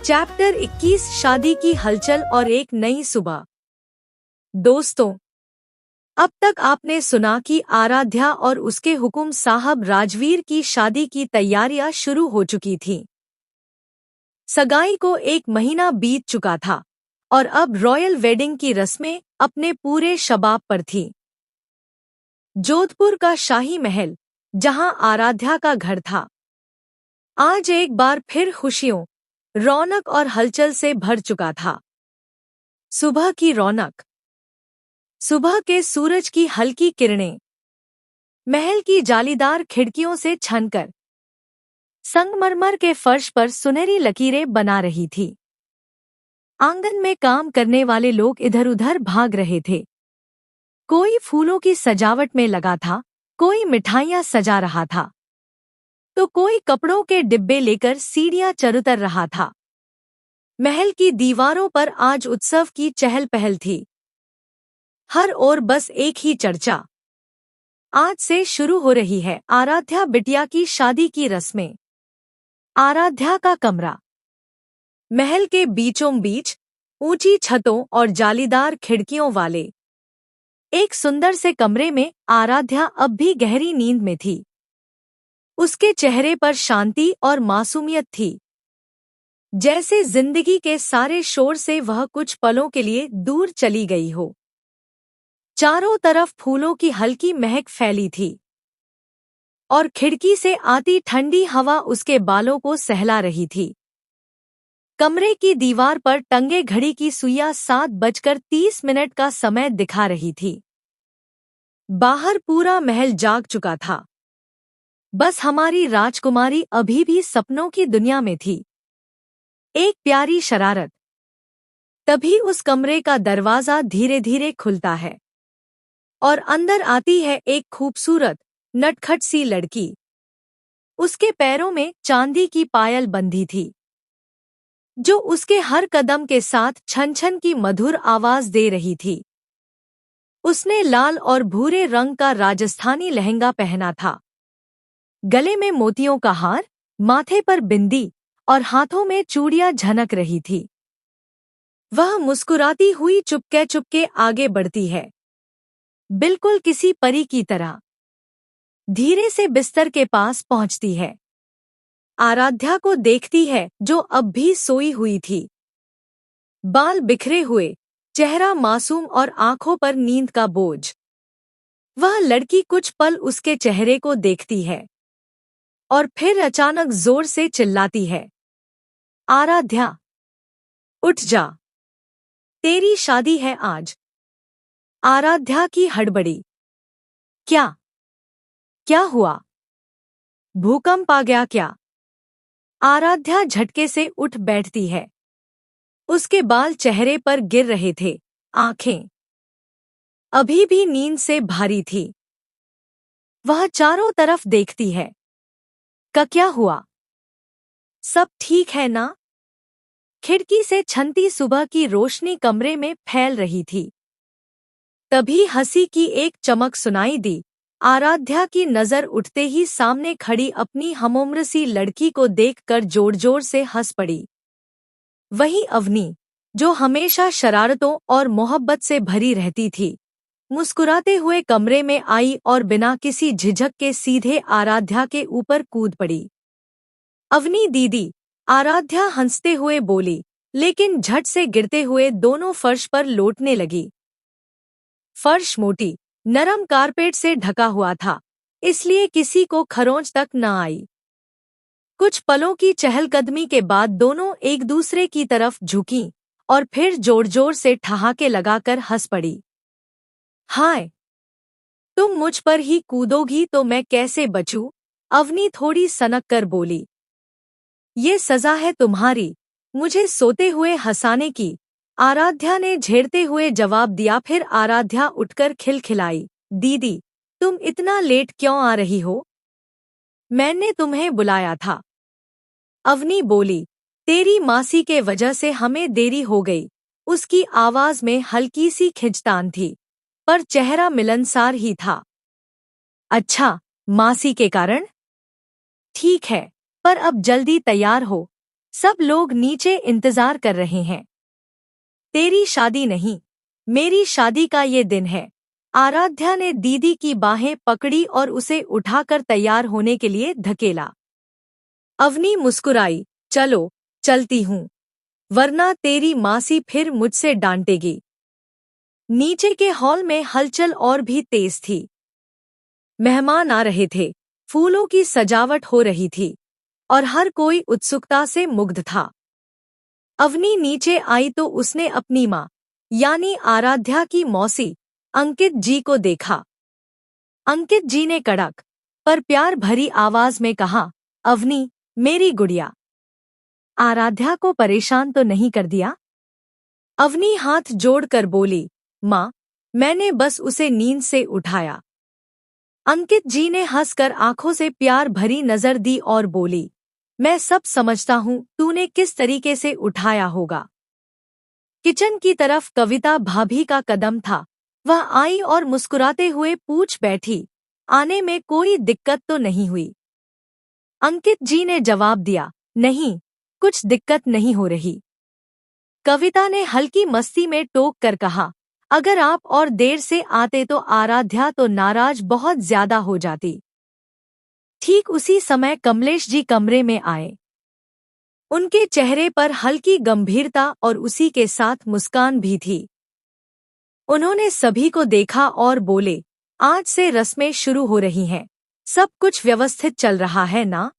Chapter 21 शादी की हलचल और एक नई सुबह। दोस्तों, अब तक आपने सुना कि आराध्या और उसके हुकुम साहब राजवीर की शादी की तैयारियां शुरू हो चुकी थीं। सगाई को 1 महीना बीत चुका था और अब रॉयल वेडिंग की रस्में अपने पूरे शबाब पर थीं। जोधपुर का शाही महल, जहां आराध्या का घर था, आज एक बार फिर खुशियों, रौनक और हलचल से भर चुका था। सुबह की रौनक, सुबह के सूरज की हल्की किरणें महल की जालीदार खिड़कियों से छनकर संगमरमर के फर्श पर सुनहरी लकीरें बना रही थी। आंगन में काम करने वाले लोग इधर-उधर भाग रहे थे। कोई फूलों की सजावट में लगा था, कोई मिठाइयां सजा रहा था, तो कोई कपड़ों के डिब्बे लेकर सीढ़ियां चरुतर रहा था। महल की दीवारों पर आज उत्सव की चहल पहल थी। हर ओर बस एक ही चर्चा। आज से शुरू हो रही है आराध्या बिटिया की शादी की रस्में। आराध्या का कमरा, महल के बीचों बीच, ऊंची छतों और जालीदार खिड़कियों वाले एक सुंदर से कमरे में आराध्या अब भी गहरी नींद में थी। उसके चेहरे पर शांति और मासूमियत थी, जैसे जिंदगी के सारे शोर से वह कुछ पलों के लिए दूर चली गई हो। चारों तरफ फूलों की हल्की महक फैली थी और खिड़की से आती ठंडी हवा उसके बालों को सहला रही थी। कमरे की दीवार पर टंगे घड़ी की सुइयां 7:30 का समय दिखा रही थी। बाहर पूरा महल जाग चुका था। बस हमारी राजकुमारी अभी भी सपनों की दुनिया में थी। एक प्यारी शरारत। तभी उस कमरे का दरवाजा धीरे धीरे खुलता है और अंदर आती है एक खूबसूरत, नटखट सी लड़की। उसके पैरों में चांदी की पायल बंधी थी, जो उसके हर कदम के साथ छन छन की मधुर आवाज दे रही थी। उसने लाल और भूरे रंग का राजस्थानी लहंगा पहना था। गले में मोतियों का हार, माथे पर बिंदी और हाथों में चूड़ियां झनक रही थी। वह मुस्कुराती हुई चुपके चुपके आगे बढ़ती है, बिल्कुल किसी परी की तरह। धीरे से बिस्तर के पास पहुंचती है। आराध्या को देखती है, जो अब भी सोई हुई थी। बाल बिखरे हुए, चेहरा मासूम और आंखों पर नींद का बोझ। वह लड़की कुछ पल उसके चेहरे को देखती है और फिर अचानक जोर से चिल्लाती है, आराध्या, उठ जा, तेरी शादी है आज। आराध्या की हड़बड़ी। क्या क्या हुआ? भूकंप आ गया क्या? आराध्या झटके से उठ बैठती है। उसके बाल चेहरे पर गिर रहे थे, आंखें अभी भी नींद से भारी थी। वह चारों तरफ देखती है। क्या हुआ? सब ठीक है ना? खिड़की से छनती सुबह की रोशनी कमरे में फैल रही थी। तभी हंसी की एक चमक सुनाई दी। आराध्या की नजर उठते ही सामने खड़ी अपनी हमउम्र सी लड़की को देखकर जोर-जोर से हंस पड़ी। वही अवनी, जो हमेशा शरारतों और मोहब्बत से भरी रहती थी, मुस्कुराते हुए कमरे में आई और बिना किसी झिझक के सीधे आराध्या के ऊपर कूद पड़ी। अवनी दीदी, आराध्या हंसते हुए बोली, लेकिन झट से गिरते हुए दोनों फर्श पर लौटने लगी। फर्श मोटी, नरम कारपेट से ढका हुआ था, इसलिए किसी को खरोंच तक न आई। कुछ पलों की चहलकदमी के बाद दोनों एक दूसरे की तरफ झुकीं और फिर जोर-जोर से ठहाके लगाकर हंस पड़ी। हाय, तुम मुझ पर ही कूदोगी तो मैं कैसे बचूं? अवनी थोड़ी सनक कर बोली। ये सजा है तुम्हारी, मुझे सोते हुए हंसाने की। आराध्या ने झेड़ते हुए जवाब दिया। फिर आराध्या उठकर खिलखिलाई, दीदी, तुम इतना लेट क्यों आ रही हो? मैंने तुम्हें बुलाया था। अवनी बोली, तेरी मासी के वजह से हमें देरी हो गई। उसकी आवाज में हल्की सी खिंचतान थी, पर चेहरा मिलनसार ही था। अच्छा, मासी के कारण? ठीक है, पर अब जल्दी तैयार हो, सब लोग नीचे इंतजार कर रहे हैं। तेरी शादी नहीं, मेरी शादी का ये दिन है। आराध्या ने दीदी की बाहें पकड़ी और उसे उठाकर तैयार होने के लिए धकेला। अवनी मुस्कुराई, चलो, चलती हूँ, वरना तेरी मासी फिर मुझसे डांटेगी। नीचे के हॉल में हलचल और भी तेज थी। मेहमान आ रहे थे, फूलों की सजावट हो रही थी और हर कोई उत्सुकता से मुग्ध था। अवनी नीचे आई तो उसने अपनी माँ यानी आराध्या की मौसी अंकित जी को देखा। अंकित जी ने कड़क पर प्यार भरी आवाज में कहा, अवनी, मेरी गुड़िया, आराध्या को परेशान तो नहीं कर दिया? अवनी हाथ जोड़कर बोली, माँ, मैंने बस उसे नींद से उठाया। अंकित जी ने हंसकर आंखों से प्यार भरी नजर दी और बोली, मैं सब समझता हूँ, तूने किस तरीके से उठाया होगा। किचन की तरफ कविता भाभी का कदम था। वह आई और मुस्कुराते हुए पूछ बैठी, आने में कोई दिक्कत तो नहीं हुई? अंकित जी ने जवाब दिया, नहीं, कुछ दिक्कत नहीं हो रही। कविता ने हल्की मस्ती में टोक कर कहा, अगर आप और देर से आते तो आराध्या तो नाराज बहुत ज्यादा हो जाती। ठीक उसी समय कमलेश जी कमरे में आए। उनके चेहरे पर हल्की गंभीरता और उसी के साथ मुस्कान भी थी। उन्होंने सभी को देखा और बोले, आज से रस्में शुरू हो रही हैं, सब कुछ व्यवस्थित चल रहा है ना?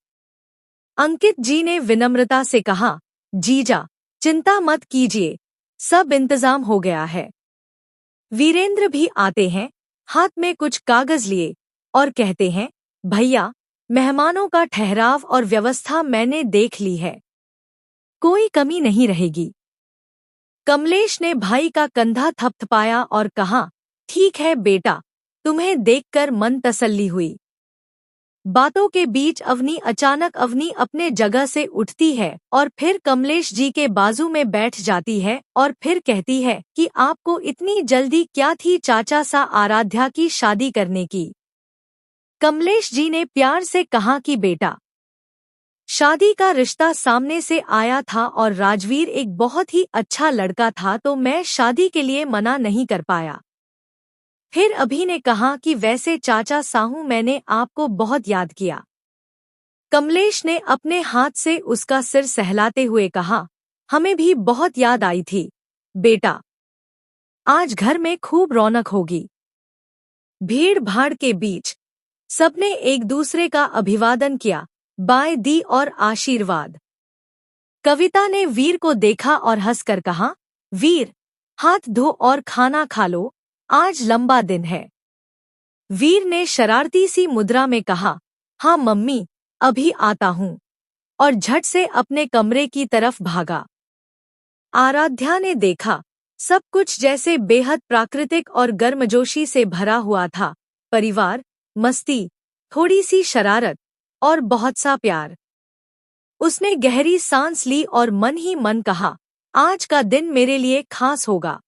अंकित जी ने विनम्रता से कहा, जीजा, चिंता मत कीजिए, सब इंतजाम हो गया है। वीरेंद्र भी आते हैं, हाथ में कुछ कागज लिए, और कहते हैं, भैया, मेहमानों का ठहराव और व्यवस्था मैंने देख ली है, कोई कमी नहीं रहेगी। कमलेश ने भाई का कंधा थपथपाया और कहा, ठीक है बेटा, तुम्हें देखकर मन तसल्ली हुई। बातों के बीच अवनी अपने जगह से उठती है और फिर कमलेश जी के बाजू में बैठ जाती है और फिर कहती है कि आपको इतनी जल्दी क्या थी चाचा सा आराध्या की शादी करने की? कमलेश जी ने प्यार से कहा कि बेटा, शादी का रिश्ता सामने से आया था और राजवीर एक बहुत ही अच्छा लड़का था, तो मैं शादी के लिए मना नहीं कर पाया। फिर अभी ने कहा कि वैसे चाचा साहू, मैंने आपको बहुत याद किया। कमलेश ने अपने हाथ से उसका सिर सहलाते हुए कहा, हमें भी बहुत याद आई थी बेटा, आज घर में खूब रौनक होगी। भीड़ भाड़ के बीच सबने एक दूसरे का अभिवादन किया, बाय दी और आशीर्वाद। कविता ने वीर को देखा और हंसकर कहा, वीर, हाथ धो और खाना खा लो, आज लंबा दिन है। वीर ने शरारती सी मुद्रा में कहा, हाँ मम्मी, अभी आता हूँ, और झट से अपने कमरे की तरफ भागा। आराध्या ने देखा, सब कुछ जैसे बेहद प्राकृतिक और गर्मजोशी से भरा हुआ था। परिवार, मस्ती, थोड़ी सी शरारत और बहुत सा प्यार। उसने गहरी सांस ली और मन ही मन कहा, आज का दिन मेरे लिए खास होगा।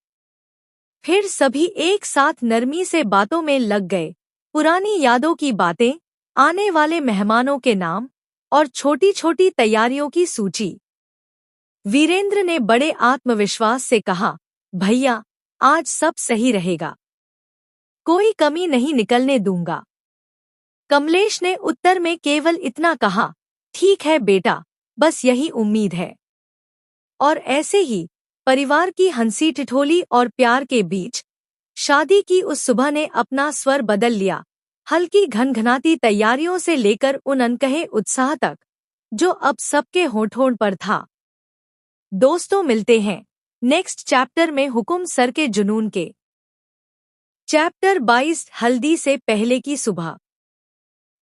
फिर सभी एक साथ नरमी से बातों में लग गए। पुरानी यादों की बातें, आने वाले मेहमानों के नाम और छोटी छोटी तैयारियों की सूची। वीरेंद्र ने बड़े आत्मविश्वास से कहा, भैया, आज सब सही रहेगा, कोई कमी नहीं निकलने दूंगा। कमलेश ने उत्तर में केवल इतना कहा, ठीक है बेटा, बस यही उम्मीद है। और ऐसे ही परिवार की हंसी ठिठोली और प्यार के बीच शादी की उस सुबह ने अपना स्वर बदल लिया, हल्की घनघनाती तैयारियों से लेकर उन अनकहे उत्साह तक जो अब सबके होठों पर था। दोस्तों, मिलते हैं नेक्स्ट चैप्टर में हुकुम सर के जुनून के। चैप्टर 22, हल्दी से पहले की सुबह।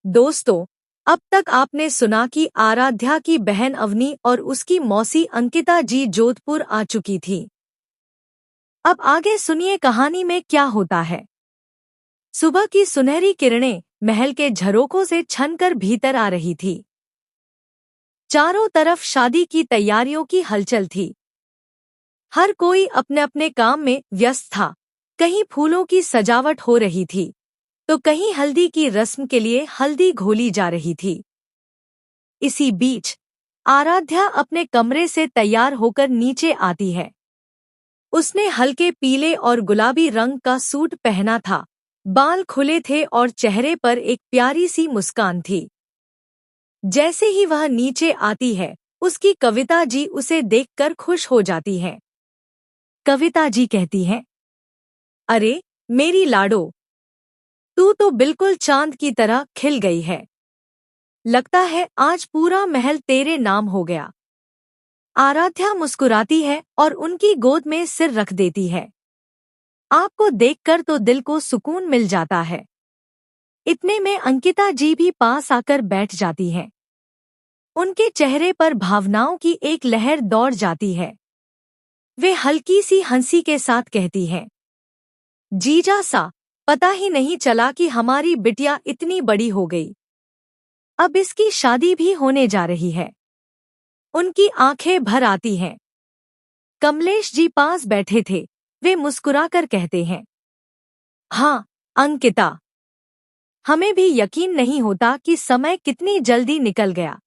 दोस्तों, अब तक आपने सुना कि आराध्या की बहन अवनी और उसकी मौसी अंकिता जी जोधपुर आ चुकी थी। अब आगे सुनिए कहानी में क्या होता है। सुबह की सुनहरी किरणें महल के झरोकों से छनकर भीतर आ रही थी। चारों तरफ शादी की तैयारियों की हलचल थी। हर कोई अपने अपने काम में व्यस्त था। कहीं फूलों की सजावट हो रही थी, तो कहीं हल्दी की रस्म के लिए हल्दी घोली जा रही थी। इसी बीच आराध्या अपने कमरे से तैयार होकर नीचे आती है। उसने हल्के पीले और गुलाबी रंग का सूट पहना था, बाल खुले थे और चेहरे पर एक प्यारी सी मुस्कान थी। जैसे ही वह नीचे आती है, उसकी कविता जी उसे देखकर खुश हो जाती है। कविता जी कहती हैं, अरे मेरी लाडो, तू तो बिल्कुल चांद की तरह खिल गई है। लगता है आज पूरा महल तेरे नाम हो गया। आराध्या मुस्कुराती है और उनकी गोद में सिर रख देती है। आपको देखकर तो दिल को सुकून मिल जाता है। इतने में अंकिता जी भी पास आकर बैठ जाती हैं। उनके चेहरे पर भावनाओं की एक लहर दौड़ जाती है। वे हल्की सी हंसी के साथ कहती हैं, जीजा सा, पता ही नहीं चला कि हमारी बिटिया इतनी बड़ी हो गई। अब इसकी शादी भी होने जा रही है। उनकी आंखें भर आती हैं। कमलेश जी पास बैठे थे। वे मुस्कुराकर कहते हैं, हाँ अंकिता, हमें भी यकीन नहीं होता कि समय कितनी जल्दी निकल गया।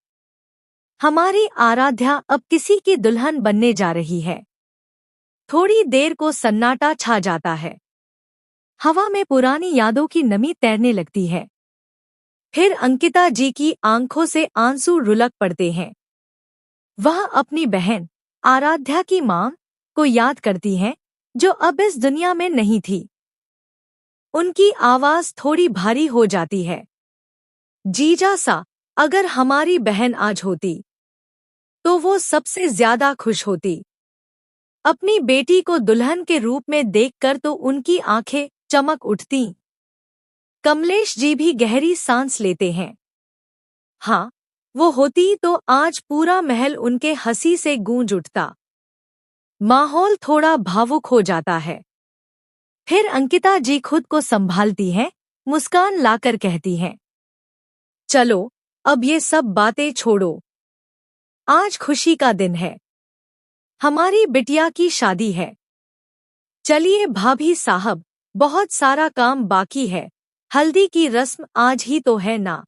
हमारी आराध्या अब किसी की दुल्हन बनने जा रही है। थोड़ी देर को सन्नाटा छा जाता है। हवा में पुरानी यादों की नमी तैरने लगती है। फिर अंकिता जी की आंखों से आंसू रुलक पड़ते हैं। वह अपनी बहन आराध्या की मां को याद करती हैं, जो अब इस दुनिया में नहीं थी। उनकी आवाज थोड़ी भारी हो जाती है। जीजा सा, अगर हमारी बहन आज होती तो वो सबसे ज्यादा खुश होती। अपनी बेटी को दुल्हन के रूप में देखकर तो उनकी आंखें चमक उठती। कमलेश जी भी गहरी सांस लेते हैं। हाँ, वो होती तो आज पूरा महल उनके हंसी से गूंज उठता। माहौल थोड़ा भावुक हो जाता है। फिर अंकिता जी खुद को संभालती हैं, मुस्कान लाकर कहती हैं, चलो अब ये सब बातें छोड़ो। आज खुशी का दिन है। हमारी बिटिया की शादी है। चलिए भाभी साहब, बहुत सारा काम बाकी है। हल्दी की रस्म आज ही तो है ना।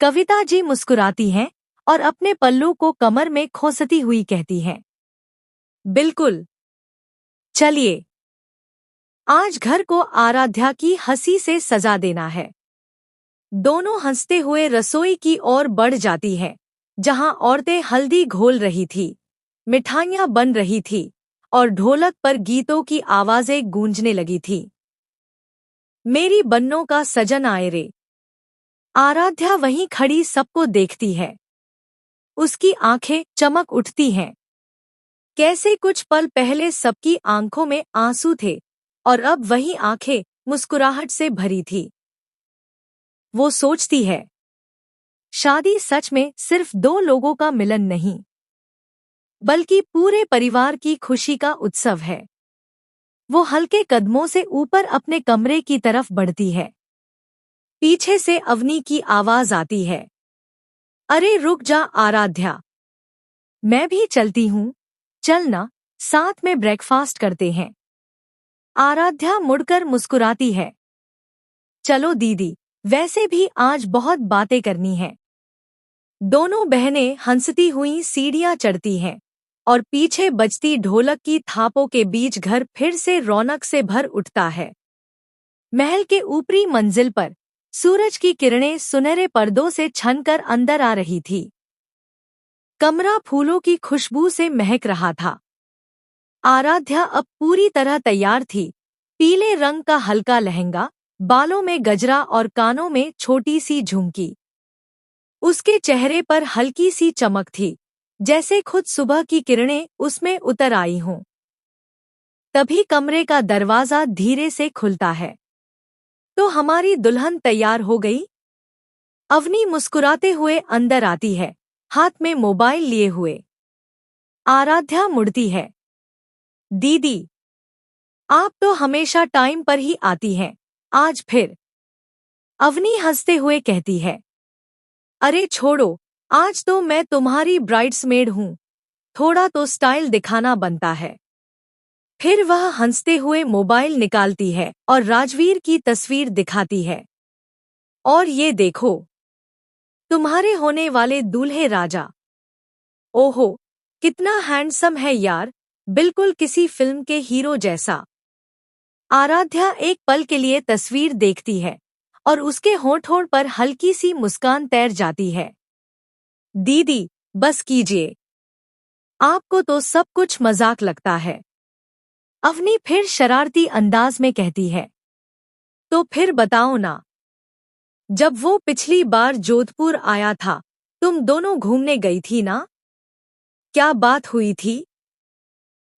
कविता जी मुस्कुराती हैं और अपने पल्लू को कमर में खोसती हुई कहती हैं, बिल्कुल। चलिए, आज घर को आराध्या की हंसी से सजा देना है। दोनों हंसते हुए रसोई की ओर बढ़ जाती हैं, जहां औरतें हल्दी घोल रही थी, मिठाइयां बन रही थी और ढोलक पर गीतों की आवाजें गूंजने लगी थी। मेरी बन्नों का सजन आए रे। आराध्या वहीं खड़ी सबको देखती है। उसकी आंखें चमक उठती हैं। कैसे कुछ पल पहले सबकी आंखों में आंसू थे और अब वही आंखें मुस्कुराहट से भरी थी। वो सोचती है, शादी सच में सिर्फ दो लोगों का मिलन नहीं, बल्कि पूरे परिवार की खुशी का उत्सव है। वो हल्के कदमों से ऊपर अपने कमरे की तरफ बढ़ती है। पीछे से अवनी की आवाज आती है, अरे रुक जा आराध्या, मैं भी चलती हूँ, चलना, साथ में ब्रेकफास्ट करते हैं। आराध्या मुड़कर मुस्कुराती है, चलो दीदी, वैसे भी आज बहुत बातें करनी हैं। दोनों बहनें हंसती हुई सीढ़ियां चढ़ती हैं और पीछे बजती ढोलक की थापों के बीच घर फिर से रौनक से भर उठता है। महल के ऊपरी मंजिल पर सूरज की किरणें सुनहरे पर्दों से छनकर अंदर आ रही थी। कमरा फूलों की खुशबू से महक रहा था। आराध्या अब पूरी तरह तैयार थी। पीले रंग का हल्का लहंगा, बालों में गजरा और कानों में छोटी सी झुमकी। उसके चेहरे पर हल्की सी चमक थी, जैसे खुद सुबह की किरणें उसमें उतर आई हों। तभी कमरे का दरवाजा धीरे से खुलता है। तो हमारी दुल्हन तैयार हो गई? अवनी मुस्कुराते हुए अंदर आती है, हाथ में मोबाइल लिए हुए। आराध्या मुड़ती है, दीदी, आप तो हमेशा टाइम पर ही आती हैं, आज फिर? अवनी हंसते हुए कहती है, अरे छोड़ो, आज तो मैं तुम्हारी ब्राइड्समेड हूँ, थोड़ा तो स्टाइल दिखाना बनता है। फिर वह हंसते हुए मोबाइल निकालती है और राजवीर की तस्वीर दिखाती है। और ये देखो, तुम्हारे होने वाले दूल्हे राजा। ओहो, कितना हैंडसम है यार, बिल्कुल किसी फिल्म के हीरो जैसा। आराध्या एक पल के लिए तस्वीर देखती है और उसके होंठ पर हल्की सी मुस्कान तैर जाती है। दीदी, बस कीजिए। आपको तो सब कुछ मजाक लगता है। अवनी फिर शरारती अंदाज में कहती है। तो फिर बताओ ना, जब वो पिछली बार जोधपुर आया था, तुम दोनों घूमने गई थी ना? क्या बात हुई थी?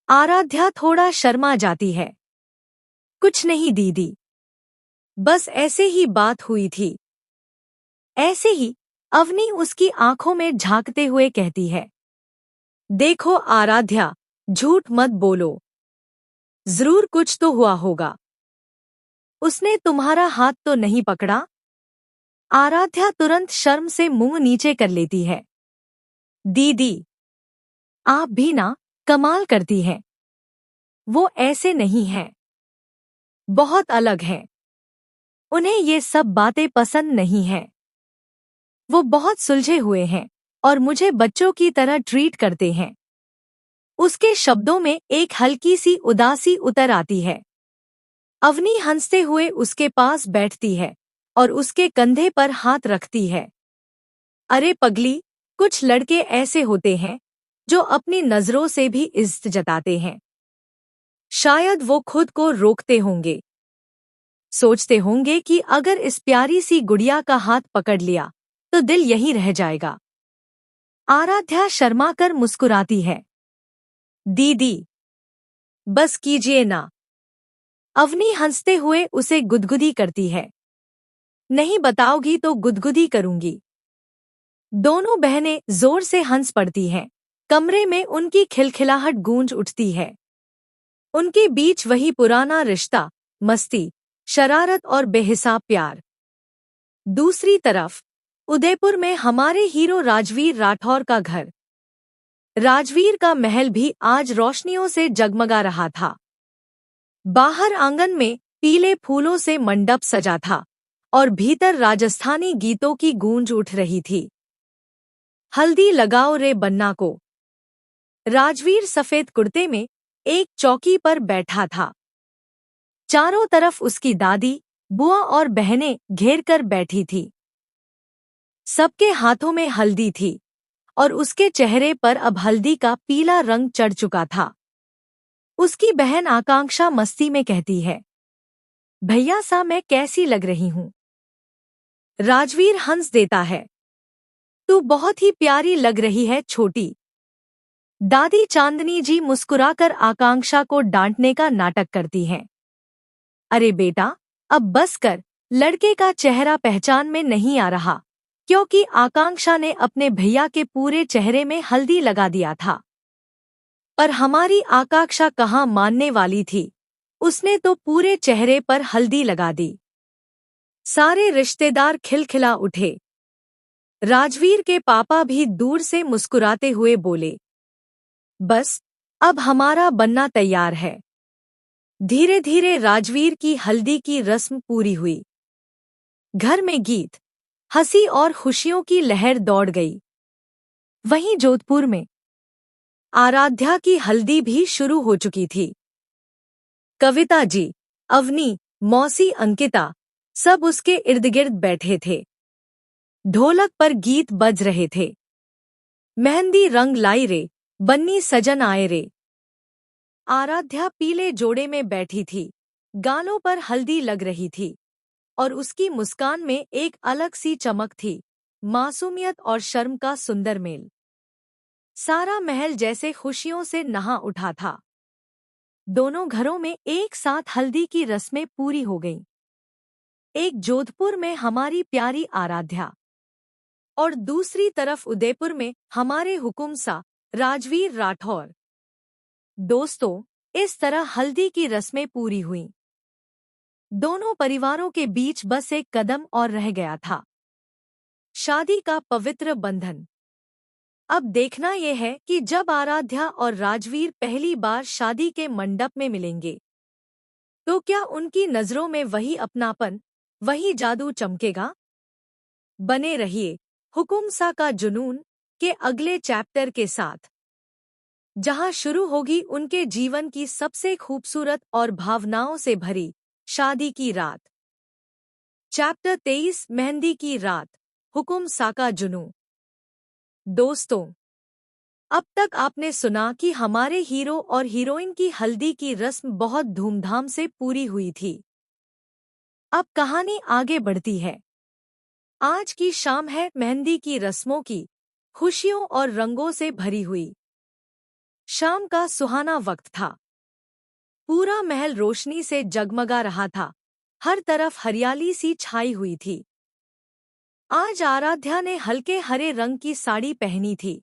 आराध्या थोड़ा शर्मा जाती है। कुछ नहीं दीदी, बस ऐसे ही बात हुई थी। ऐसे ही, अवनी उसकी आंखों में झांकते हुए कहती है। देखो आराध्या, झूठ मत बोलो। जरूर कुछ तो हुआ होगा। उसने तुम्हारा हाथ तो नहीं पकड़ा? आराध्या तुरंत शर्म से मुंह नीचे कर लेती है। दीदी, आप भी ना कमाल करती हैं। वो ऐसे नहीं हैं। बहुत अलग हैं। उन्हें ये सब बातें पसंद नहीं हैं। वो बहुत सुलझे हुए हैं और मुझे बच्चों की तरह ट्रीट करते हैं। उसके शब्दों में एक हल्की सी उदासी उतर आती है। अवनी हंसते हुए उसके पास बैठती है और उसके कंधे पर हाथ रखती है। अरे पगली, कुछ लड़के ऐसे होते हैं जो अपनी नजरों से भी इज्जत जताते हैं। शायद वो खुद को रोकते होंगे। सोचते होंगे कि अगर इस प्यारी सी गुड़िया का हाथ पकड़ लिया तो दिल यहीं रह जाएगा। आराध्या शर्मा कर मुस्कुराती है। दीदी, बस कीजिए ना। अवनी हंसते हुए उसे गुदगुदी करती है। नहीं बताओगी तो गुदगुदी करूंगी। दोनों बहनें जोर से हंस पड़ती हैं। कमरे में उनकी खिलखिलाहट गूंज उठती है। उनके बीच वही पुराना रिश्ता, मस्ती, शरारत और बेहिसाब प्यार। दूसरी तरफ उदयपुर में हमारे हीरो राजवीर राठौर का घर। राजवीर का महल भी आज रोशनियों से जगमगा रहा था। बाहर आंगन में पीले फूलों से मंडप सजा था और भीतर राजस्थानी गीतों की गूंज उठ रही थी। हल्दी लगाओ रे बन्ना को। राजवीर सफेद कुर्ते में एक चौकी पर बैठा था। चारों तरफ उसकी दादी, बुआ और बहनें घेर कर बैठी थी। सबके हाथों में हल्दी थी और उसके चेहरे पर अब हल्दी का पीला रंग चढ़ चुका था। उसकी बहन आकांक्षा मस्ती में कहती है। भैया सा मैं कैसी लग रही हूँ? राजवीर हंस देता है। तू बहुत ही प्यारी लग रही है छोटी। दादी चांदनी जी मुस्कुराकर आकांक्षा को डांटने का नाटक करती हैं। अरे बेटा, अब बस कर, लड़के का चेहरा पहचान में नहीं आ रहा, क्योंकि आकांक्षा ने अपने भैया के पूरे चेहरे में हल्दी लगा दिया था। पर हमारी आकांक्षा कहाँ मानने वाली थी। उसने तो पूरे चेहरे पर हल्दी लगा दी। सारे रिश्तेदार खिलखिला उठे। राजवीर के पापा भी दूर से मुस्कुराते हुए बोले। बस, अब हमारा बनना तैयार है। धीरे धीरे राजवीर की हल्दी की रस्म पूरी हुई। घर में गीत, हंसी और खुशियों की लहर दौड़ गई। वहीं जोधपुर में आराध्या की हल्दी भी शुरू हो चुकी थी। कविता जी, अवनी, मौसी अंकिता सब उसके इर्द गिर्द बैठे थे। ढोलक पर गीत बज रहे थे। मेहंदी रंग लाई रे, बन्नी सजन आए रे। आराध्या पीले जोड़े में बैठी थी। गालों पर हल्दी लग रही थी और उसकी मुस्कान में एक अलग सी चमक थी, मासूमियत और शर्म का सुंदर मेल। सारा महल जैसे खुशियों से नहा उठा था। दोनों घरों में एक साथ हल्दी की रस्में पूरी हो गईं। एक जोधपुर में हमारी प्यारी आराध्या और दूसरी तरफ उदयपुर में हमारे हुकुमसा राजवीर राठौर। दोस्तों, इस तरह हल्दी की रस्में पूरी हुईं। दोनों परिवारों के बीच बस एक कदम और रह गया था, शादी का पवित्र बंधन। अब देखना यह है कि जब आराध्या और राजवीर पहली बार शादी के मंडप में मिलेंगे तो क्या उनकी नजरों में वही अपनापन, वही जादू चमकेगा। बने रहिए हुकुमसा का जुनून। के अगले चैप्टर के साथ, जहां शुरू होगी उनके जीवन की सबसे खूबसूरत और भावनाओं से भरी शादी की रात। चैप्टर 23, मेहंदी की रात, हुकुम साका जुनू। दोस्तों, अब तक आपने सुना कि हमारे हीरो और हीरोइन की हल्दी की रस्म बहुत धूमधाम से पूरी हुई थी। अब कहानी आगे बढ़ती है। आज की शाम है मेहंदी की रस्मों की, खुशियों और रंगों से भरी हुई। शाम का सुहाना वक्त था। पूरा महल रोशनी से जगमगा रहा था। हर तरफ हरियाली सी छाई हुई थी। आज आराध्या ने हल्के हरे रंग की साड़ी पहनी थी,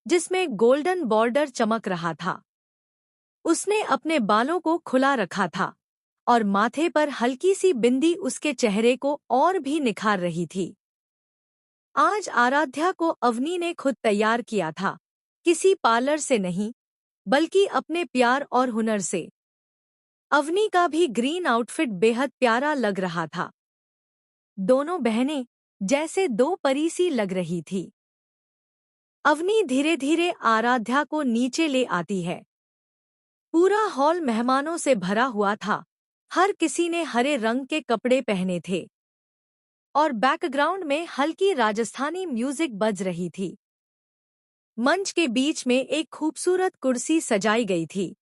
जिसमें गोल्डन बॉर्डर चमक रहा था। उसने अपने बालों को खुला रखा था और माथे पर हल्की सी बिंदी उसके चेहरे को और भी निखार रही थी। आज आराध्या को अवनी ने खुद तैयार किया था, किसी पार्लर से नहीं, बल्कि अपने प्यार और हुनर से। अवनी का भी ग्रीन आउटफिट बेहद प्यारा लग रहा था। दोनों बहनें जैसे दो परी सी लग रही थी। अवनी धीरे धीरे आराध्या को नीचे ले आती है। पूरा हॉल मेहमानों से भरा हुआ था। हर किसी ने हरे रंग के कपड़े पहने थे और बैकग्राउंड में हल्की राजस्थानी म्यूजिक बज रही थी। मंच के बीच में एक खूबसूरत कुर्सी सजाई गई थी,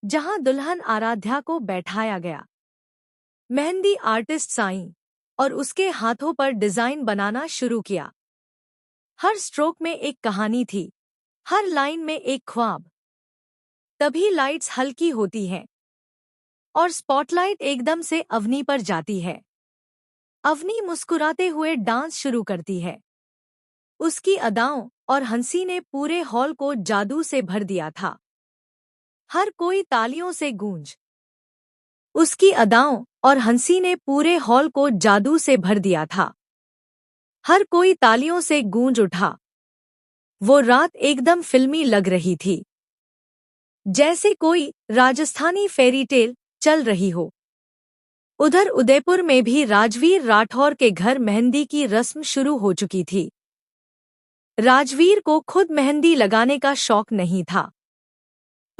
जहां दुल्हन आराध्या को बैठाया गया। मेहंदी आर्टिस्ट आईं और उसके हाथों पर डिजाइन बनाना शुरू किया। हर स्ट्रोक में एक कहानी थी, हर लाइन में एक ख्वाब। तभी लाइट्स हल्की होती हैं और स्पॉटलाइट एकदम से अवनी पर जाती है। अवनी मुस्कुराते हुए डांस शुरू करती है। उसकी अदाओं और हंसी ने पूरे हॉल को जादू से भर दिया था। हर कोई तालियों से गूंज उसकी अदाओं और हंसी ने पूरे हॉल को जादू से भर दिया था। हर कोई तालियों से गूंज उठा। वो रात एकदम फिल्मी लग रही थी, जैसे कोई राजस्थानी फेरी टेल चल रही हो। उधर उदयपुर में भी राजवीर राठौर के घर मेहंदी की रस्म शुरू हो चुकी थी। राजवीर को खुद मेहंदी लगाने का शौक नहीं था,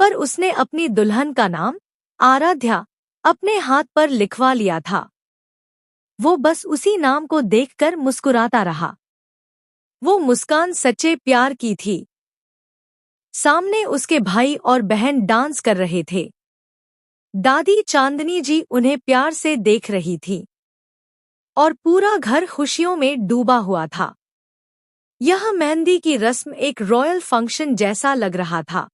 पर उसने अपनी दुल्हन का नाम आराध्या अपने हाथ पर लिखवा लिया था। वो बस उसी नाम को देखकर मुस्कुराता रहा। वो मुस्कान सच्चे प्यार की थी। सामने उसके भाई और बहन डांस कर रहे थे। दादी चांदनी जी उन्हें प्यार से देख रही थी और पूरा घर खुशियों में डूबा हुआ था। यह मेहंदी की रस्म एक रॉयल फंक्शन जैसा लग रहा था,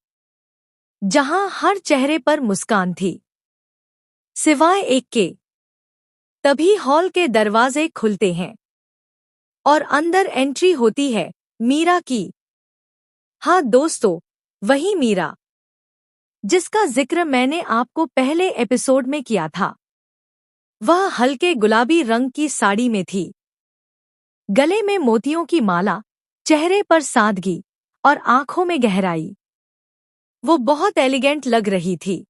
जहां हर चेहरे पर मुस्कान थी, सिवाय एक के। तभी हॉल के दरवाजे खुलते हैं और अंदर एंट्री होती है मीरा की। हाँ दोस्तों, वही मीरा जिसका जिक्र मैंने आपको पहले एपिसोड में किया था। वह हल्के गुलाबी रंग की साड़ी में थी, गले में मोतियों की माला, चेहरे पर सादगी और आंखों में गहराई। वो बहुत एलिगेंट लग रही थी।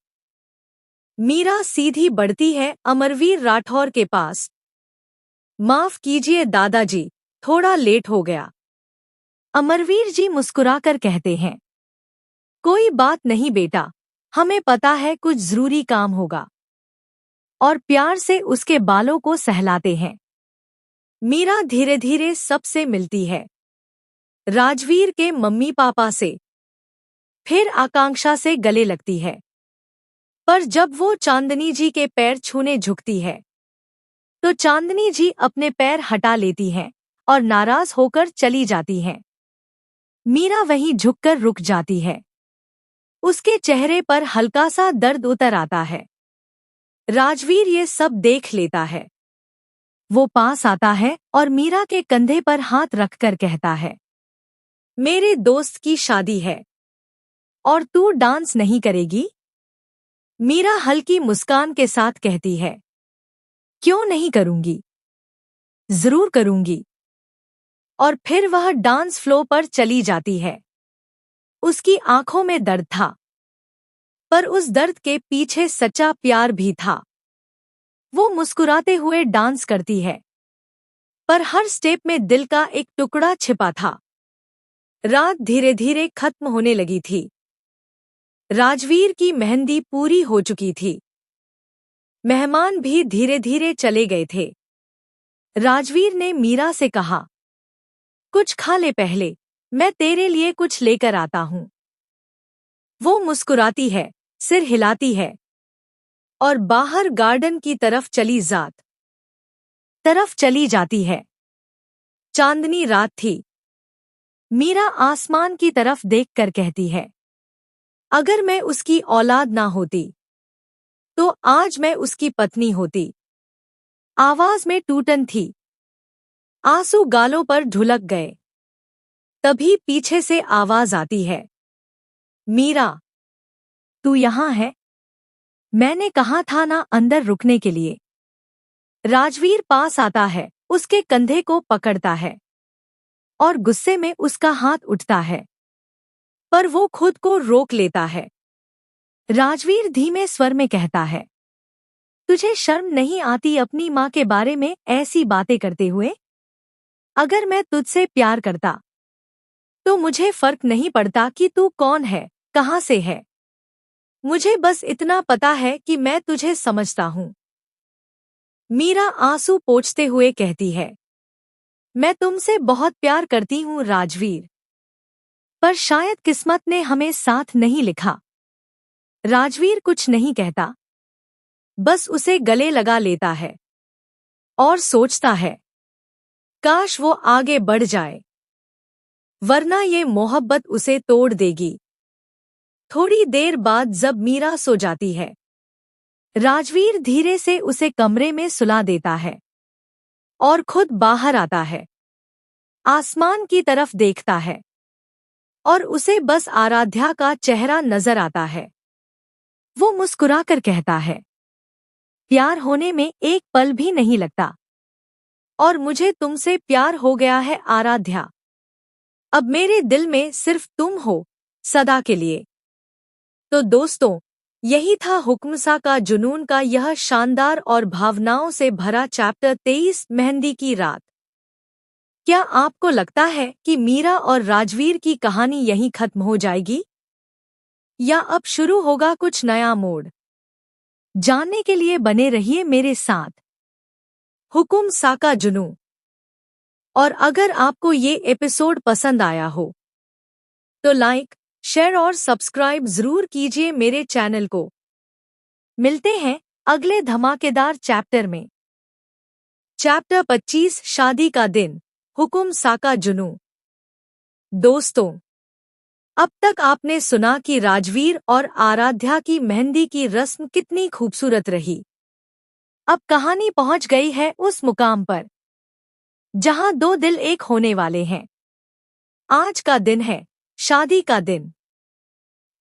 मीरा सीधी बढ़ती है अमरवीर राठौर के पास। माफ कीजिए दादाजी, थोड़ा लेट हो गया। अमरवीर जी मुस्कुराकर कहते हैं, कोई बात नहीं बेटा, हमें पता है कुछ जरूरी काम होगा। और प्यार से उसके बालों को सहलाते हैं। मीरा धीरे धीरे सबसे मिलती है, राजवीर के मम्मी पापा से, फिर आकांक्षा से गले लगती है। पर जब वो चांदनी जी के पैर छूने झुकती है, तो चांदनी जी अपने पैर हटा लेती हैं और नाराज होकर चली जाती हैं। मीरा वहीं झुककर रुक जाती है। उसके चेहरे पर हल्का सा दर्द उतर आता है। राजवीर ये सब देख लेता है। वो पास आता है और मीरा के कंधे पर हाथ रखकर कहता है, मेरे दोस्त की शादी है और तू डांस नहीं करेगी? मीरा हल्की मुस्कान के साथ कहती है, क्यों नहीं करूंगी, जरूर करूंगी। और फिर वह डांस फ्लोर पर चली जाती है। उसकी आंखों में दर्द था, पर उस दर्द के पीछे सच्चा प्यार भी था। वो मुस्कुराते हुए डांस करती है, पर हर स्टेप में दिल का एक टुकड़ा छिपा था। रात धीरे धीरे खत्म होने लगी थी। राजवीर की मेहंदी पूरी हो चुकी थी। मेहमान भी धीरे धीरे चले गए थे। राजवीर ने मीरा से कहा, कुछ खा ले पहले, मैं तेरे लिए कुछ लेकर आता हूं। वो मुस्कुराती है, सिर हिलाती है और बाहर गार्डन की तरफ चली जाती है। चांदनी रात थी। मीरा आसमान की तरफ देखकर कहती है, अगर मैं उसकी औलाद ना होती तो आज मैं उसकी पत्नी होती। आवाज में टूटन थी। आंसू गालों पर ढुलक गए। तभी पीछे से आवाज आती है, मीरा, तू यहाँ है? मैंने कहा था ना अंदर रुकने के लिए। राजवीर पास आता है, उसके कंधे को पकड़ता है और गुस्से में उसका हाथ उठता है, पर वो खुद को रोक लेता है। राजवीर धीमे स्वर में कहता है, तुझे शर्म नहीं आती अपनी माँ के बारे में ऐसी बातें करते हुए? अगर मैं तुझसे प्यार करता तो मुझे फर्क नहीं पड़ता कि तू कौन है, कहाँ से है। मुझे बस इतना पता है कि मैं तुझे समझता हूँ। मीरा आंसू पोंछते हुए कहती है, मैं तुमसे बहुत प्यार करती हूँ राजवीर, पर शायद किस्मत ने हमें साथ नहीं लिखा। राजवीर कुछ नहीं कहता, बस उसे गले लगा लेता है और सोचता है, काश वो आगे बढ़ जाए, वरना ये मोहब्बत उसे तोड़ देगी। थोड़ी देर बाद जब मीरा सो जाती है, राजवीर धीरे से उसे कमरे में सुला देता है और खुद बाहर आता है। आसमान की तरफ देखता है और उसे बस आराध्या का चेहरा नजर आता है। वो मुस्कुराकर कहता है, प्यार होने में एक पल भी नहीं लगता और मुझे तुमसे प्यार हो गया है आराध्या। अब मेरे दिल में सिर्फ तुम हो, सदा के लिए। तो दोस्तों, यही था हुक्मसा का जुनून का यह शानदार और भावनाओं से भरा चैप्टर 23 मेहंदी की रात। क्या आपको लगता है कि मीरा और राजवीर की कहानी यहीं खत्म हो जाएगी या अब शुरू होगा कुछ नया मोड़? जानने के लिए बने रहिए मेरे साथ। हुक्मसा का जुनून। और अगर आपको ये एपिसोड पसंद आया हो तो लाइक, शेयर और सब्सक्राइब जरूर कीजिए मेरे चैनल को। मिलते हैं अगले धमाकेदार चैप्टर में। चैप्टर 25 शादी का दिन, हुक्मसा का जुनून। दोस्तों, अब तक आपने सुना कि राजवीर और आराध्या की मेहंदी की रस्म कितनी खूबसूरत रही। अब कहानी पहुंच गई है उस मुकाम पर जहां दो दिल एक होने वाले हैं। आज का दिन है शादी का दिन।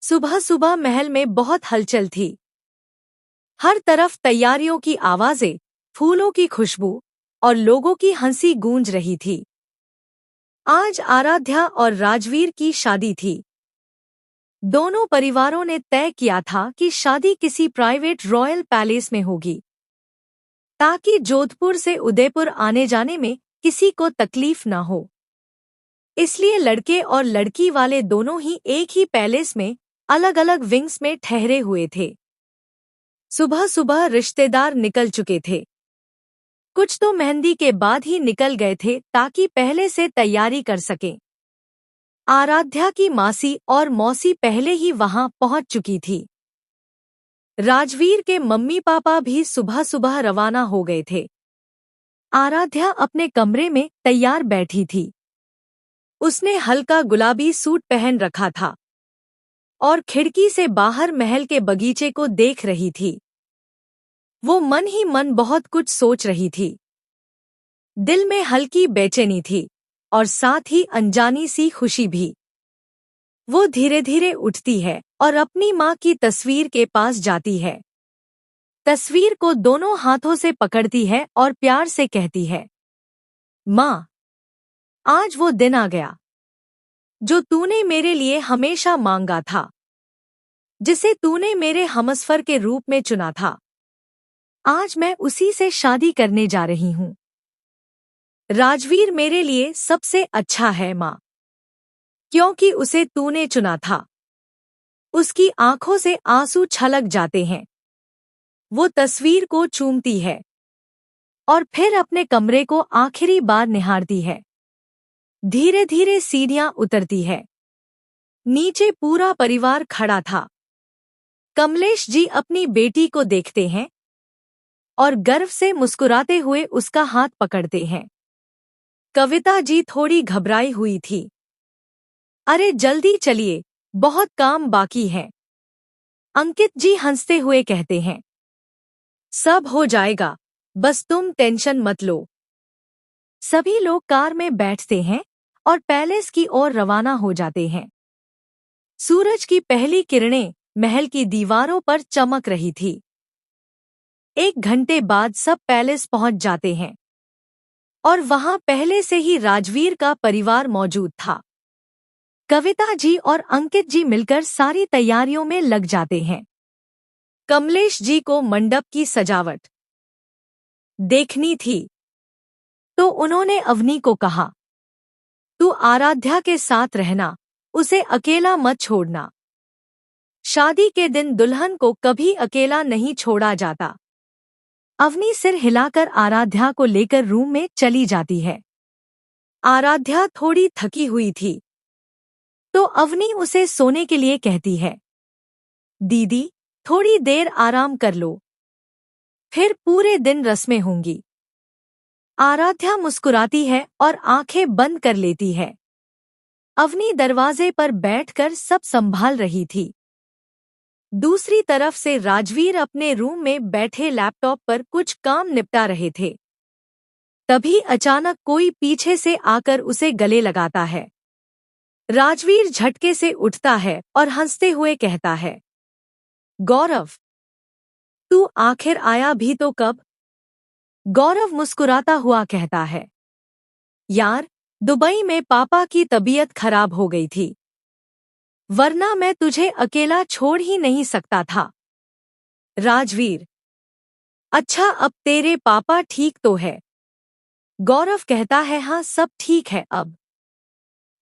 सुबह सुबह महल में बहुत हलचल थी। हर तरफ तैयारियों की आवाजें, फूलों की खुशबू और लोगों की हंसी गूंज रही थी। आज आराध्या और राजवीर की शादी थी। दोनों परिवारों ने तय किया था कि शादी किसी प्राइवेट रॉयल पैलेस में होगी, ताकि जोधपुर से उदयपुर आने जाने में किसी को तकलीफ न हो। इसलिए लड़के और लड़की वाले दोनों ही एक ही पैलेस में अलग अलग विंग्स में ठहरे हुए थे। सुबह सुबह रिश्तेदार निकल चुके थे। कुछ तो मेहंदी के बाद ही निकल गए थे ताकि पहले से तैयारी कर सकें। आराध्या की मासी और मौसी पहले ही वहां पहुंच चुकी थी। राजवीर के मम्मी पापा भी सुबह सुबह रवाना हो गए थे। आराध्या अपने कमरे में तैयार बैठी थी। उसने हल्का गुलाबी सूट पहन रखा था और खिड़की से बाहर महल के बगीचे को देख रही थी। वो मन ही मन बहुत कुछ सोच रही थी। दिल में हल्की बेचैनी थी और साथ ही अनजानी सी खुशी भी। वो धीरे धीरे उठती है और अपनी माँ की तस्वीर के पास जाती है। तस्वीर को दोनों हाथों से पकड़ती है और प्यार से कहती है, माँ, आज वो दिन आ गया जो तूने मेरे लिए हमेशा मांगा था, जिसे तूने मेरे हमसफर के रूप में चुना था। आज मैं उसी से शादी करने जा रही हूँ। राजवीर मेरे लिए सबसे अच्छा है माँ, क्योंकि उसे तूने चुना था। उसकी आंखों से आंसू छलक जाते हैं। वो तस्वीर को चूमती है और फिर अपने कमरे को आखिरी बार निहारती है। धीरे धीरे सीढ़ियां उतरती है। नीचे पूरा परिवार खड़ा था। कमलेश जी अपनी बेटी को देखते हैं और गर्व से मुस्कुराते हुए उसका हाथ पकड़ते हैं। कविता जी थोड़ी घबराई हुई थी। अरे जल्दी चलिए, बहुत काम बाकी है। अंकित जी हंसते हुए कहते हैं। सब हो जाएगा, बस तुम टेंशन मत लो। सभी लोग कार में बैठते हैं और पैलेस की ओर रवाना हो जाते हैं। सूरज की पहली किरणें महल की दीवारों पर चमक रही थी। 1 घंटे बाद सब पैलेस पहुंच जाते हैं और वहां पहले से ही राजवीर का परिवार मौजूद था। कविता जी और अंकित जी मिलकर सारी तैयारियों में लग जाते हैं। कमलेश जी को मंडप की सजावट देखनी थी, तो उन्होंने अवनी को कहा, तू आराध्या के साथ रहना, उसे अकेला मत छोड़ना। शादी के दिन दुल्हन को कभी अकेला नहीं छोड़ा जाता। अवनी सिर हिलाकर आराध्या को लेकर रूम में चली जाती है। आराध्या थोड़ी थकी हुई थी, तो अवनी उसे सोने के लिए कहती है। दीदी, थोड़ी देर आराम कर लो, फिर पूरे दिन रस्में होंगी। आराध्या मुस्कुराती है और आंखें बंद कर लेती है। अवनी दरवाजे पर बैठकर सब संभाल रही थी। दूसरी तरफ से राजवीर अपने रूम में बैठे लैपटॉप पर कुछ काम निपटा रहे थे। तभी अचानक कोई पीछे से आकर उसे गले लगाता है। राजवीर झटके से उठता है और हंसते हुए कहता है, गौरव, तू आखिर आया भी तो कब? गौरव मुस्कुराता हुआ कहता है, यार, दुबई में पापा की तबीयत खराब हो गई थी, वरना मैं तुझे अकेला छोड़ ही नहीं सकता था। राजवीर, अच्छा, अब तेरे पापा ठीक तो है? गौरव कहता है, हाँ, सब ठीक है अब।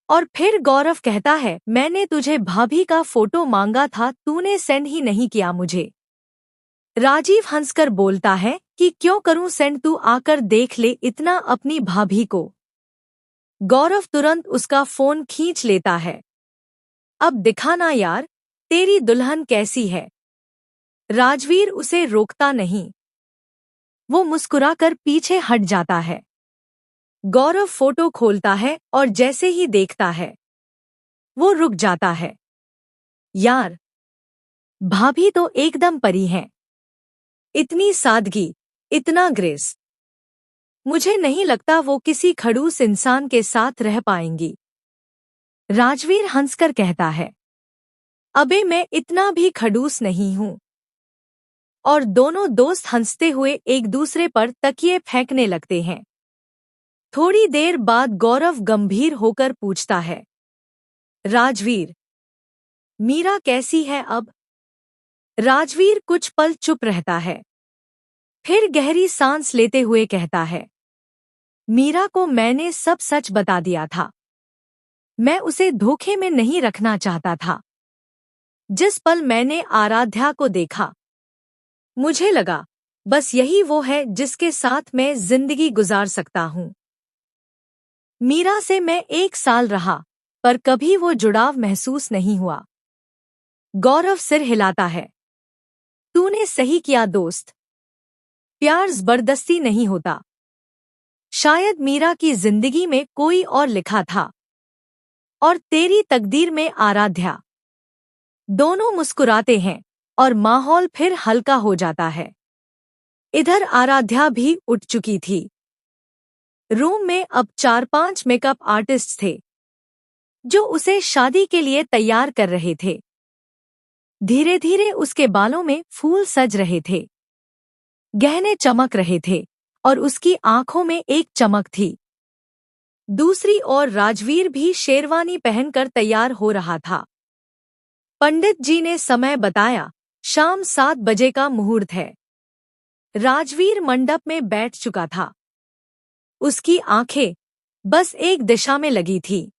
और फिर गौरव कहता है, मैंने तुझे भाभी का फोटो मांगा था, तूने सेंड ही नहीं किया मुझे। राजीव हंसकर बोलता है कि क्यों करूं सेंड, तू आकर देख ले इतना अपनी भाभी को। गौरव तुरंत उसका फोन खींच लेता है। अब दिखाना यार, तेरी दुल्हन कैसी है। राजवीर उसे रोकता नहीं। वो मुस्कुराकर पीछे हट जाता है। गौरव फोटो खोलता है और जैसे ही देखता है, वो रुक जाता है। यार, भाभी तो एकदम परी है। इतनी सादगी, इतना ग्रेस। मुझे नहीं लगता वो किसी खड़ूस इंसान के साथ रह पाएंगी। राजवीर हंसकर कहता है, अबे मैं इतना भी खड़ूस नहीं हूं। और दोनों दोस्त हंसते हुए एक दूसरे पर तकिए फेंकने लगते हैं। थोड़ी देर बाद गौरव गंभीर होकर पूछता है, राजवीर, मीरा कैसी है अब? राजवीर कुछ पल चुप रहता है, फिर गहरी सांस लेते हुए कहता है, मीरा को मैंने सब सच बता दिया था। मैं उसे धोखे में नहीं रखना चाहता था। जिस पल मैंने आराध्या को देखा, मुझे लगा बस यही वो है जिसके साथ मैं जिंदगी गुजार सकता हूं। मीरा से मैं 1 साल रहा, पर कभी वो जुड़ाव महसूस नहीं हुआ। गौरव सिर हिलाता है। तूने सही किया दोस्त। प्यार जबरदस्ती नहीं होता। शायद मीरा की जिंदगी में कोई और लिखा था, और तेरी तकदीर में आराध्या। दोनों मुस्कुराते हैं और माहौल फिर हल्का हो जाता है। इधर आराध्या भी उठ चुकी थी। रूम में अब 4-5 मेकअप आर्टिस्ट थे, जो उसे शादी के लिए तैयार कर रहे थे। धीरे धीरे उसके बालों में फूल सज रहे थे, गहने चमक रहे थे और उसकी आंखों में एक चमक थी। दूसरी ओर राजवीर भी शेरवानी पहनकर तैयार हो रहा था। पंडित जी ने समय बताया, शाम 7 बजे का मुहूर्त है। राजवीर मंडप में बैठ चुका था। उसकी आंखें बस एक दिशा में लगी थी।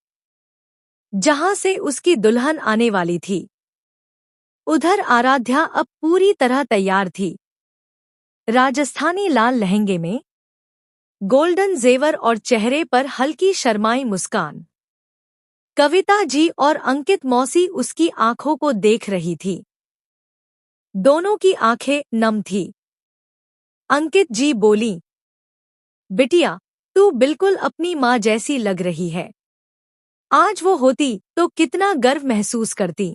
जहां से उसकी दुल्हन आने वाली थी। उधर आराध्या अब पूरी तरह तैयार थी। राजस्थानी लाल लहंगे में, गोल्डन जेवर और चेहरे पर हल्की शर्माई मुस्कान। कविता जी और अंकित मौसी उसकी आंखों को देख रही थी। दोनों की आंखें नम थी। अंकित जी बोली, बिटिया, तू बिल्कुल अपनी माँ जैसी लग रही है। आज वो होती तो कितना गर्व महसूस करती।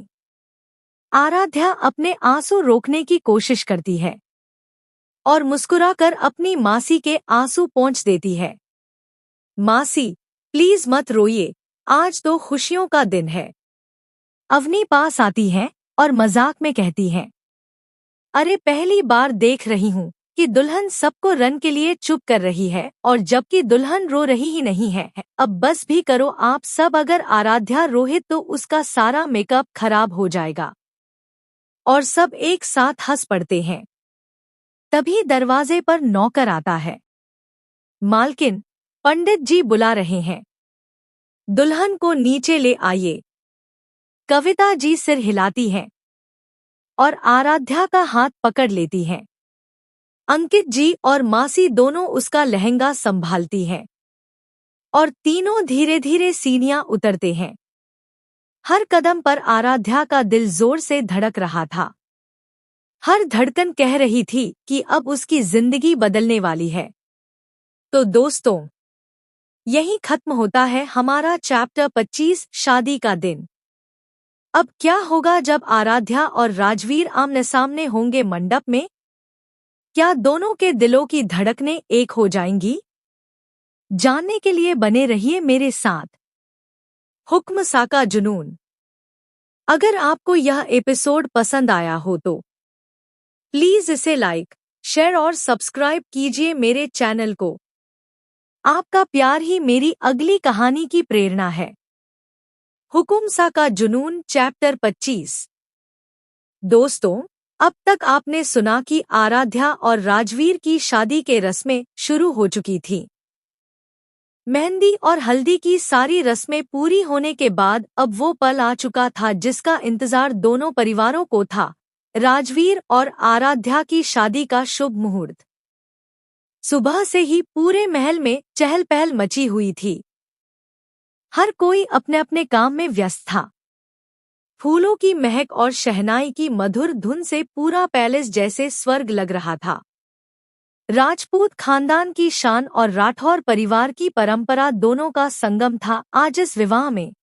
आराध्या अपने आंसू रोकने की कोशिश करती है और मुस्कुराकर अपनी मासी के आंसू पोंछ देती है। मासी, प्लीज मत रोइए, आज तो खुशियों का दिन है। अवनी पास आती है और मजाक में कहती है, अरे पहली बार देख रही हूँ कि दुल्हन सबको रन के लिए चुप कर रही है, और जबकि दुल्हन रो रही ही नहीं है। अब बस भी करो आप सब, अगर आराध्या रोहित तो उसका सारा मेकअप खराब हो जाएगा। और सब एक साथ हंस पड़ते हैं। तभी दरवाजे पर नौकर आता है। मालकिन, पंडित जी बुला रहे हैं, दुल्हन को नीचे ले आइए। कविता जी सिर हिलाती हैं और आराध्या का हाथ पकड़ लेती हैं। अंकित जी और मासी दोनों उसका लहंगा संभालती हैं और तीनों धीरे धीरे सीढ़ियां उतरते हैं। हर कदम पर आराध्या का दिल जोर से धड़क रहा था। हर धड़कन कह रही थी कि अब उसकी जिंदगी बदलने वाली है। तो दोस्तों, यहीं खत्म होता है हमारा चैप्टर 25, शादी का दिन। अब क्या होगा जब आराध्या और राजवीर आमने सामने होंगे मंडप में? क्या दोनों के दिलों की धड़कनें एक हो जाएंगी? जानने के लिए बने रहिए मेरे साथ। हुक्म सा का जुनून। अगर आपको यह एपिसोड पसंद आया हो तो प्लीज इसे लाइक, शेयर और सब्सक्राइब कीजिए मेरे चैनल को। आपका प्यार ही मेरी अगली कहानी की प्रेरणा है। हुकुम सा का जुनून चैप्टर 25। दोस्तों, अब तक आपने सुना कि आराध्या और राजवीर की शादी के रस्में शुरू हो चुकी थीं। मेहंदी और हल्दी की सारी रस्में पूरी होने के बाद अब वो पल आ चुका था जिसका इंतजार दोनों परिवारों को था, राजवीर और आराध्या की शादी का शुभ मुहूर्त। सुबह से ही पूरे महल में चहल पहल मची हुई थी। हर कोई अपने अपने काम में व्यस्त था। फूलों की महक और शहनाई की मधुर धुन से पूरा पैलेस जैसे स्वर्ग लग रहा था। राजपूत खानदान की शान और राठौर परिवार की परंपरा दोनों का संगम था आज इस विवाह में।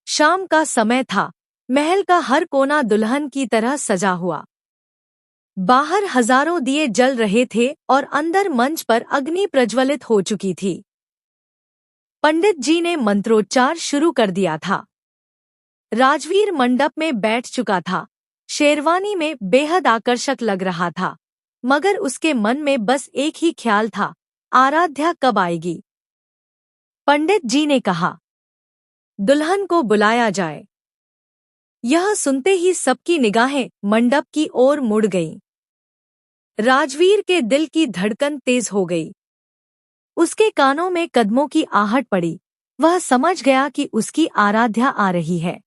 शाम का समय था। महल का हर कोना दुल्हन की तरह सजा हुआ। बाहर हजारों दिए जल रहे थे और अंदर मंच पर अग्नि प्रज्वलित हो चुकी थी। पंडित जी ने मंत्रोच्चार शुरू कर दिया था। राजवीर मंडप में बैठ चुका था। शेरवानी में बेहद आकर्षक लग रहा था, मगर उसके मन में बस एक ही ख्याल था, आराध्या कब आएगी। पंडित जी ने कहा, दुल्हन को बुलाया जाए। यह सुनते ही सबकी निगाहें मंडप की ओर मुड़ गईं। राजवीर के दिल की धड़कन तेज हो गई। उसके कानों में कदमों की आहट पड़ी। वह समझ गया कि उसकी आराध्या आ रही है।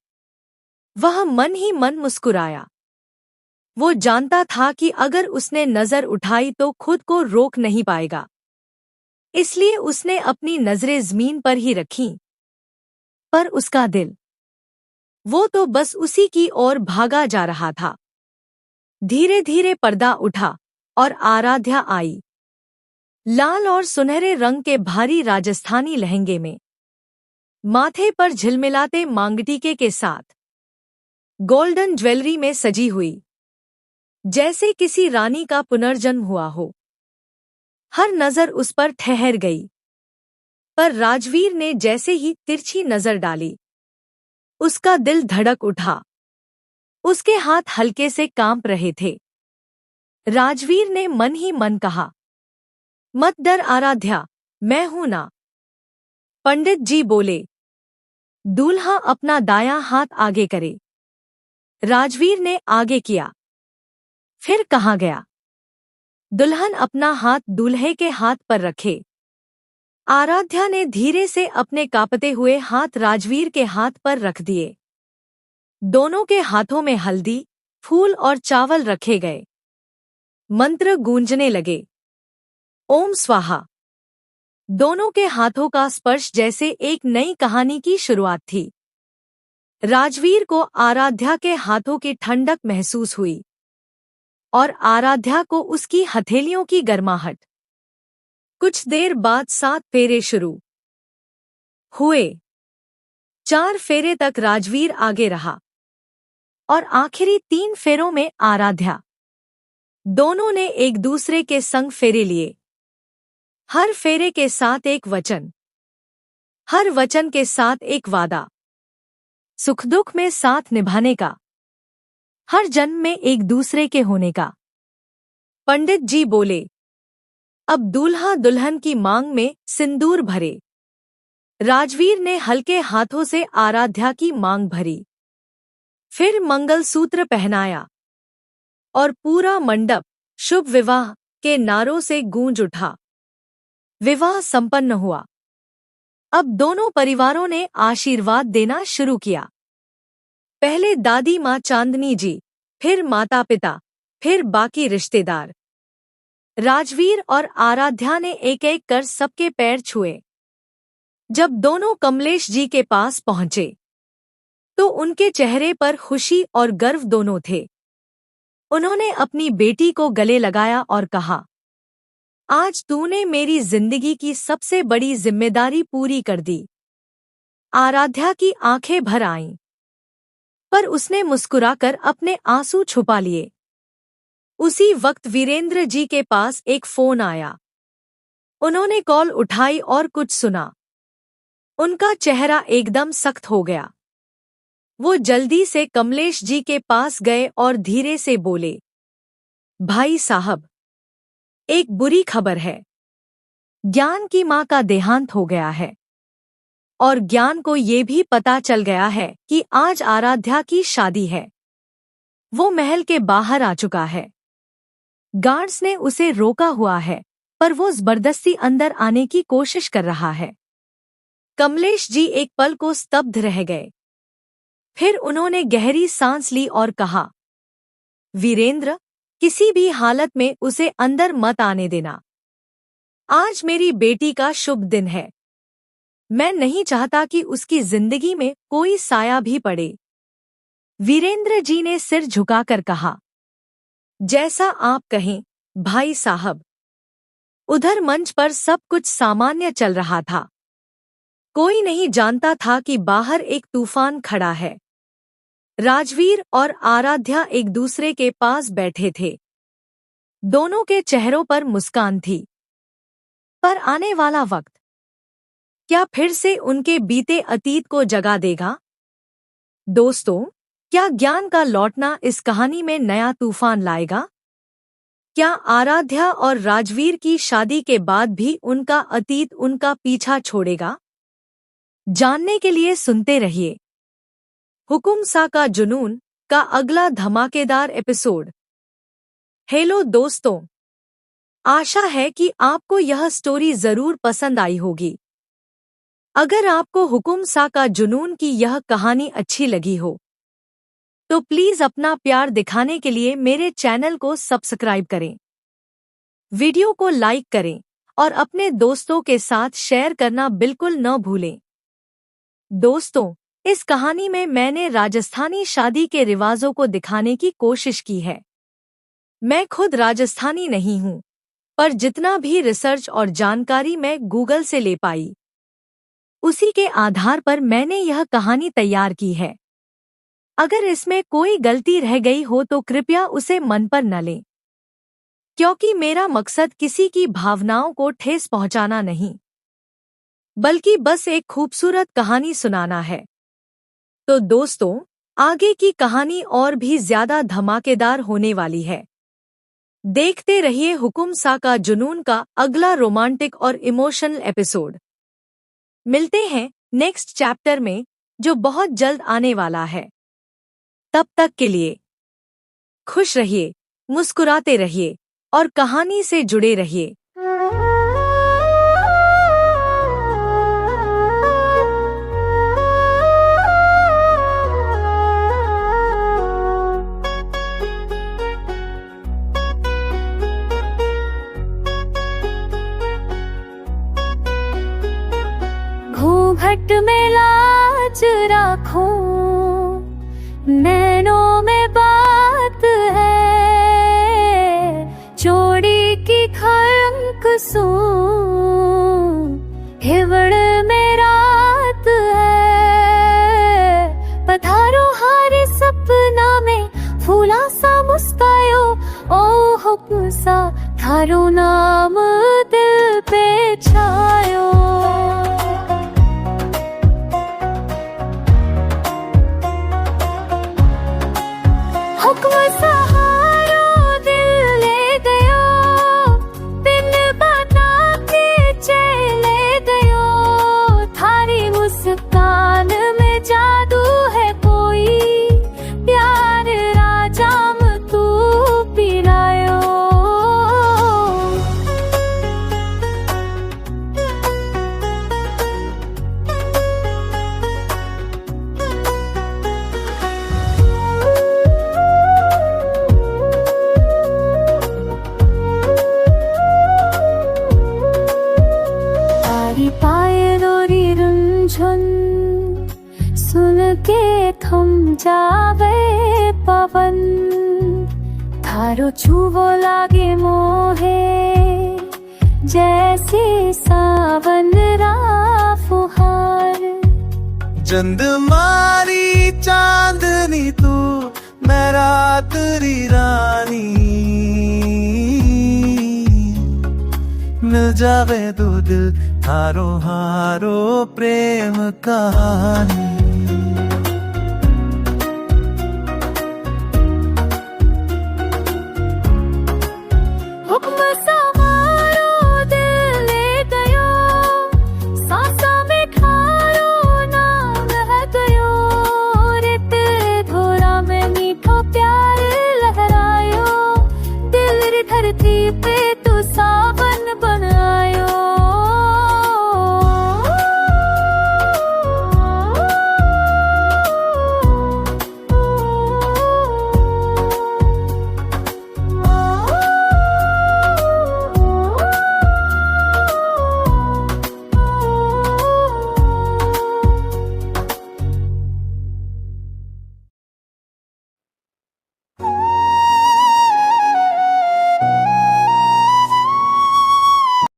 वह मन ही मन मुस्कुराया। वो जानता था कि अगर उसने नजर उठाई तो खुद को रोक नहीं पाएगा, इसलिए उसने अपनी नजरें जमीन पर ही रखीं। पर उसका दिल, वो तो बस उसी की ओर भागा जा रहा था। धीरे धीरे पर्दा उठा और आराध्या आई। लाल और सुनहरे रंग के भारी राजस्थानी लहंगे में, माथे पर झिलमिलाते मांगटीके के साथ, गोल्डन ज्वेलरी में सजी हुई, जैसे किसी रानी का पुनर्जन्म हुआ हो। हर नजर उस पर ठहर गई। पर राजवीर ने जैसे ही तिरछी नजर डाली, उसका दिल धड़क उठा। उसके हाथ हल्के से कांप रहे थे। राजवीर ने मन ही मन कहा, मत डर आराध्या, मैं हूं ना। पंडित जी बोले, दूल्हा अपना दायां हाथ आगे करे। राजवीर ने आगे किया। फिर कहा गया, दुल्हन अपना हाथ दूल्हे के हाथ पर रखे। आराध्या ने धीरे से अपने कांपते हुए हाथ राजवीर के हाथ पर रख दिए। दोनों के हाथों में हल्दी, फूल और चावल रखे गए। मंत्र गूंजने लगे। ओम स्वाहा। दोनों के हाथों का स्पर्श जैसे एक नई कहानी की शुरुआत थी। राजवीर को आराध्या के हाथों की ठंडक महसूस हुई और आराध्या को उसकी हथेलियों की गर्माहट। कुछ देर बाद 7 फेरे शुरू हुए। 4 फेरे तक राजवीर आगे रहा और आखिरी 3 फेरों में आराध्या। दोनों ने एक दूसरे के संग फेरे लिए। हर फेरे के साथ एक वचन, हर वचन के साथ एक वादा, सुख दुख में साथ निभाने का, हर जन्म में एक दूसरे के होने का। पंडित जी बोले, अब दूल्हा दुल्हन की मांग में सिंदूर भरे। राजवीर ने हल्के हाथों से आराध्या की मांग भरी, फिर मंगलसूत्र पहनाया और पूरा मंडप शुभ विवाह के नारों से गूंज उठा। विवाह संपन्न हुआ। अब दोनों परिवारों ने आशीर्वाद देना शुरू किया। पहले दादी माँ चांदनी जी, फिर माता पिता, फिर बाकी रिश्तेदार। राजवीर और आराध्या ने एक एक कर सबके पैर छुए। जब दोनों कमलेश जी के पास पहुंचे तो उनके चेहरे पर खुशी और गर्व दोनों थे। उन्होंने अपनी बेटी को गले लगाया और कहा, आज तूने मेरी जिंदगी की सबसे बड़ी जिम्मेदारी पूरी कर दी। आराध्या की आंखें भर आईं, पर उसने मुस्कुराकर अपने आंसू छुपा लिए। उसी वक्त वीरेंद्र जी के पास एक फोन आया। उन्होंने कॉल उठाई और कुछ सुना। उनका चेहरा एकदम सख्त हो गया। वो जल्दी से कमलेश जी के पास गए और धीरे से बोले, भाई साहब, एक बुरी खबर है। ज्ञान की मां का देहांत हो गया है और ज्ञान को ये भी पता चल गया है कि आज आराध्या की शादी है। वो महल के बाहर आ चुका है। गार्ड्स ने उसे रोका हुआ है, पर वो जबरदस्ती अंदर आने की कोशिश कर रहा है। कमलेश जी एक पल को स्तब्ध रह गए। फिर उन्होंने गहरी सांस ली और कहा, वीरेंद्र, किसी भी हालत में उसे अंदर मत आने देना। आज मेरी बेटी का शुभ दिन है। मैं नहीं चाहता कि उसकी जिंदगी में कोई साया भी पड़े। वीरेंद्र जी ने सिर झुकाकर कहा, जैसा आप कहें भाई साहब। उधर मंच पर सब कुछ सामान्य चल रहा था। कोई नहीं जानता था कि बाहर एक तूफान खड़ा है। राजवीर और आराध्या एक दूसरे के पास बैठे थे। दोनों के चेहरों पर मुस्कान थी। पर आने वाला वक्त क्या फिर से उनके बीते अतीत को जगा देगा? दोस्तों, क्या ज्ञान का लौटना इस कहानी में नया तूफान लाएगा? क्या आराध्या और राजवीर की शादी के बाद भी उनका अतीत उनका पीछा छोड़ेगा? जानने के लिए सुनते रहिए हुकुम सा का जुनून का अगला धमाकेदार एपिसोड। हेलो दोस्तों, आशा है कि आपको यह स्टोरी जरूर पसंद आई होगी। अगर आपको हुकुम सा का जुनून की यह कहानी अच्छी लगी हो तो प्लीज अपना प्यार दिखाने के लिए मेरे चैनल को सब्सक्राइब करें, वीडियो को लाइक करें और अपने दोस्तों के साथ शेयर करना बिल्कुल न भूलें। दोस्तों, इस कहानी में मैंने राजस्थानी शादी के रिवाजों को दिखाने की कोशिश की है। मैं खुद राजस्थानी नहीं हूँ, पर जितना भी रिसर्च और जानकारी मैं गूगल से ले पाई, उसी के आधार पर मैंने यह कहानी तैयार की है। अगर इसमें कोई गलती रह गई हो तो कृपया उसे मन पर न लें, क्योंकि मेरा मकसद किसी की भावनाओं को ठेस पहुंचाना नहीं, बल्कि बस एक खूबसूरत कहानी सुनाना है। तो दोस्तों, आगे की कहानी और भी ज्यादा धमाकेदार होने वाली है। देखते रहिए हुकुम सा का जुनून का अगला रोमांटिक और इमोशनल एपिसोड। मिलते हैं नेक्स्ट चैप्टर में, जो बहुत जल्द आने वाला है। तब तक के लिए खुश रहिए, मुस्कुराते रहिए और कहानी से जुड़े रहिए। घूंघट में लाज राखूं, नैनों में बात है, चोरी की खड़ंक सूं, हिवड़ में रात है। पधारो हारे सपना में, फूला सा मुस्कायो, ओ हुक्म सा थारो नाम दिल पे छायो। हुक्म सहारो दिल ले गयो, बिन बता के चले गयो। थारी मुस्कान में जादू है कोई, प्यार राजाम तू पिलायो। पायलोरी रुंझुन सुन के थम जावे पवन, थारो छुवो लागे मोहे जैसे सावन रा फुहार। चंद मारी चांदनी तू, मैं रात री रानी, मिल जावे दो दिल थारो हारो प्रेम कहानी।